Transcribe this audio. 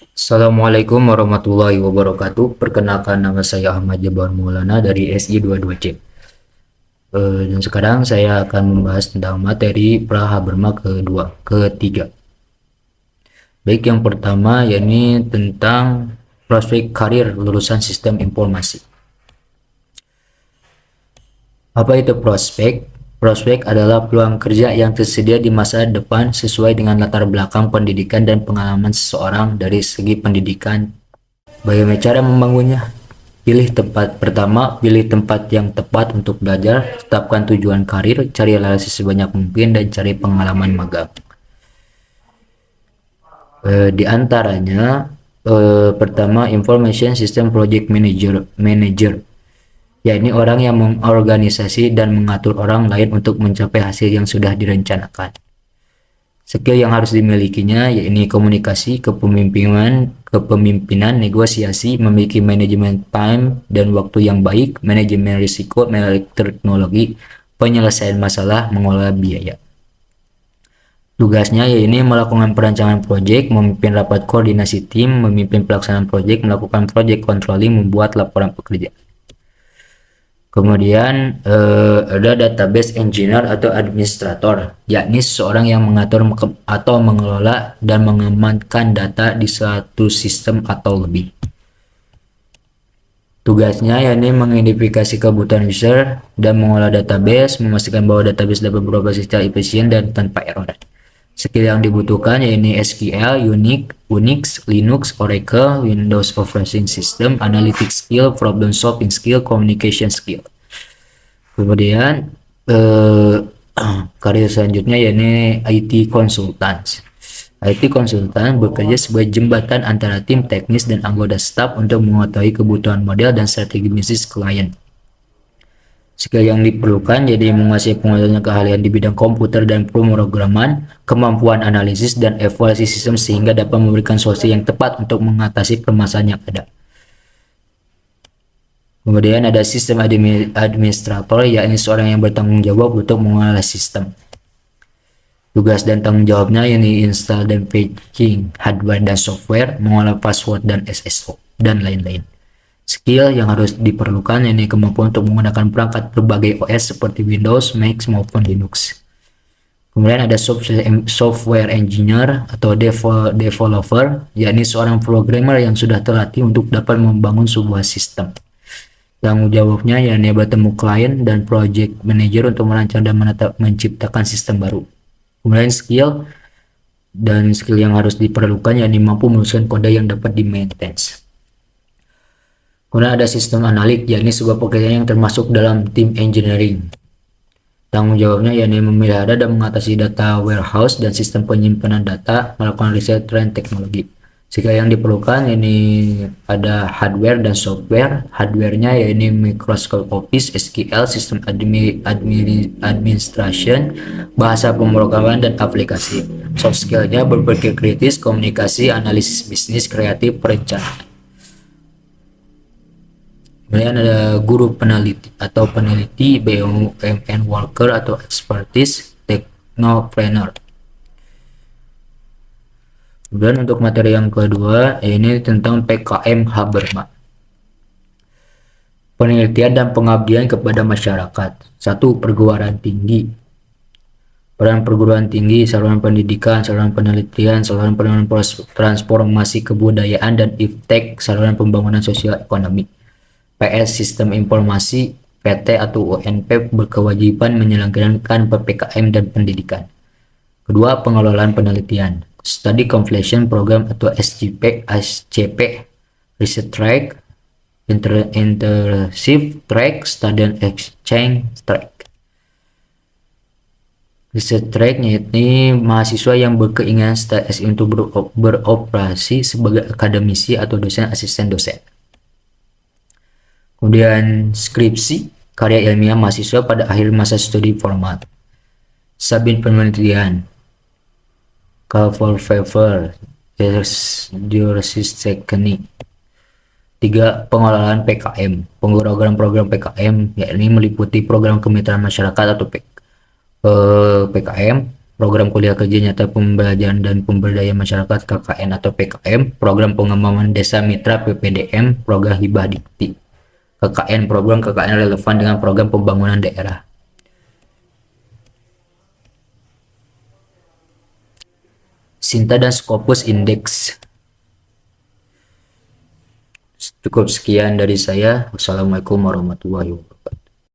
Assalamualaikum warahmatullahi wabarakatuh. Perkenalkan, nama saya Ahmad Jabar Maulana dari SI22C. Dan sekarang saya akan membahas tentang materi Praha Berma ketiga. Baik, yang pertama yakni tentang prospek karir lulusan sistem informasi. Apa itu prospek? Prospek adalah peluang kerja yang tersedia di masa depan sesuai dengan latar belakang pendidikan dan pengalaman seseorang dari segi pendidikan. Bagaimana cara membangunnya? Pilih tempat yang tepat untuk belajar, tetapkan tujuan karir, cari relasi sebanyak mungkin, dan cari pengalaman magang. Di antaranya, pertama, Information System Project Manager, yakni orang yang mengorganisasi dan mengatur orang lain untuk mencapai hasil yang sudah direncanakan. Skill yang harus dimilikinya yakni komunikasi, kepemimpinan, negosiasi, memiliki manajemen time dan waktu yang baik, manajemen risiko, manajemen teknologi, penyelesaian masalah, mengelola biaya. Tugasnya yakni melakukan perancangan proyek, memimpin rapat koordinasi tim, memimpin pelaksanaan proyek, melakukan proyek controlling, membuat laporan pekerjaan. Kemudian ada database engineer atau administrator, yakni seorang yang mengatur atau mengelola dan mengamankan data di suatu sistem atau lebih. Tugasnya yakni mengidentifikasi kebutuhan user dan mengolah database, memastikan bahwa database dapat beroperasi secara efisien dan tanpa error. Skill yang dibutuhkan yakni SQL, Unix, Linux, Oracle, Windows Operating System, Analytics skill, Problem solving skill, Communication skill. Kemudian karir selanjutnya yakni IT Consultants. IT Consultant bekerja sebagai jembatan antara tim teknis dan anggota staf untuk mengetahui kebutuhan model dan strategi bisnis klien. Skill yang diperlukan jadi menguasai pengetahuan keahlian di bidang komputer dan pemrograman, kemampuan analisis dan evaluasi sistem sehingga dapat memberikan solusi yang tepat untuk mengatasi permasalahan yang ada. Kemudian ada sistem administrator, yakni seorang yang bertanggung jawab untuk mengelola sistem. Tugas dan tanggung jawabnya yakni install dan patching hardware dan software, mengolah password dan SSO, dan lain-lain. Skill yang harus diperlukan yakni kemampuan untuk menggunakan perangkat berbagai OS seperti Windows, Mac maupun Linux. Kemudian ada software engineer atau developer, yakni seorang programmer yang sudah terlatih untuk dapat membangun sebuah sistem. Tanggung jawabnya yakni bertemu klien dan project manager untuk merancang dan menciptakan sistem baru. Kemudian skill yang harus diperlukan yakni mampu menuliskan kode yang dapat di-maintain. Kemudian ada sistem analik, yakni sebuah pekerjaan yang termasuk dalam tim engineering. Tanggung jawabnya yakni memelihara dan mengatasi data warehouse dan sistem penyimpanan data, melakukan riset dan teknologi. Jika yang diperlukan ini ada hardware dan software. Hardware-nya yakni Microsoft Office, SQL, sistem administration, bahasa pemrograman dan aplikasi. Soft skill-nya berpikir kritis, komunikasi, analisis bisnis, kreatif, perencanaan. Kemudian ada guru peneliti, BUMN worker atau expertise technopreneur. Kemudian untuk materi yang kedua ini tentang PKM Haberma. Penelitian dan pengabdian kepada masyarakat. 1. Perguruan tinggi. Peran perguruan tinggi, saluran pendidikan, saluran penelitian, saluran transformasi kebudayaan, dan IFTEK, saluran pembangunan sosial ekonomi. PS Sistem Informasi, PT atau UNP berkewajiban menyelenggarakan PPKM dan pendidikan. Kedua, pengelolaan penelitian. Study Completion Program atau SCP, Research Track, Internship Track, Student Exchange Track. Research Track yakni mahasiswa yang berkeinginan STS untuk beroperasi sebagai akademisi atau dosen asisten dosen. Kemudian skripsi, karya ilmiah mahasiswa pada akhir masa studi formal. Sabin penelitian, cover paper, Technique. 3. Pengelolaan PKM. Program PKM yakni meliputi program kemitraan masyarakat atau PKM, program kuliah kerja nyata pembelajaran dan pemberdayaan masyarakat KKN atau PKM, program pengembangan desa mitra PPDM, program hibah dikti. KKN, program KKN relevan dengan program pembangunan daerah. Sinta dan Scopus Index. Cukup sekian dari saya. Wassalamualaikum warahmatullahi wabarakatuh.